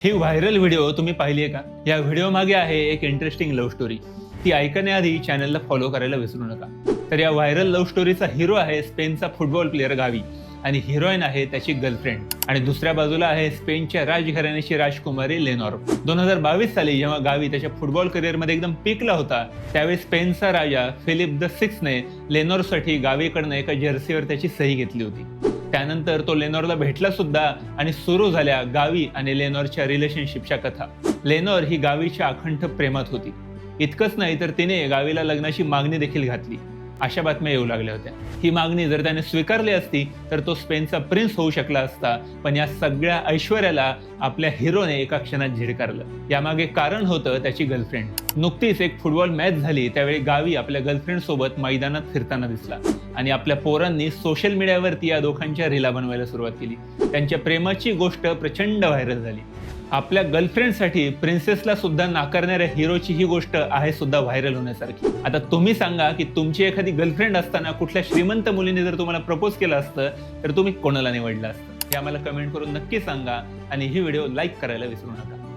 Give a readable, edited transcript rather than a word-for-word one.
ही viral video तुम्ही पाहिली आहे का? या व्हिडिओ मागे आहे एक इंटरेस्टिंग लव्ह स्टोरी. ती ऐकण्याआधी चॅनलला फॉलो करायला विसरू नका. तर या व्हायरल लव्ह स्टोरीचा हिरो आहे स्पेनचा फुटबॉल प्लेअर गावी आणि हिरोईन आहे त्याची गर्लफ्रेंड. आणि दुसऱ्या बाजूला आहे स्पेनच्या राजघराण्याची राजकुमारी लेनोर. 2022 साली जेव्हा गावी त्याच्या फुटबॉल करिअरमध्ये एकदम पीकला होता, त्यावेळी स्पेनचा राजा फिलिप द सिक्सने लेनोरसाठी गावीकडनं एका जर्सीवर त्याची सही घेतली होती. त्यानंतर तो लेनोरला भेटला सुद्धा आणि सुरू झाल्या गावी आणि लेनोरच्या रिलेशनशिपच्या कथा. लेनोर ही गावीच्या अखंड प्रेमात होती. इतकंच नाही तर तिने गावीला लग्नाची मागणी देखील घातली. अशा बातम्या येऊ लागल्या होत्या. ही मागणी जर त्याने स्वीकारली असती तर तो स्पेनचा प्रिन्स होऊ शकला असता. पण या सगळ्या ऐश्वर्याला आपल्या हिरोने एका क्षणात झिडकारलं. यामागे कारण होतं त्याची गर्लफ्रेंड. नुकतीच एक फुटबॉल मॅच झाली, त्यावेळी गावी आपल्या गर्लफ्रेंड सोबत मैदानात फिरताना दिसला आणि आपल्या पोरांनी सोशल मीडियावरती या दोघांच्या रीला बनवायला सुरुवात केली. त्यांच्या प्रेमाची गोष्ट प्रचंड व्हायरल झाली. आपल्या गर्लफ्रेंडसाठी प्रिन्सेसला सुद्धा नाकारणाऱ्या हिरोची ही गोष्ट आहे सुद्धा व्हायरल होण्यासारखी. आता तुम्ही सांगा की तुमची एखादी गर्लफ्रेंड असताना कुठल्या श्रीमंत मुलीने जर तुम्हाला प्रपोज केलं असतं तर तुम्ही कोणाला निवडलं असतं? हे आम्हाला कमेंट करून नक्की सांगा आणि ही व्हिडिओ लाईक करायला विसरू नका.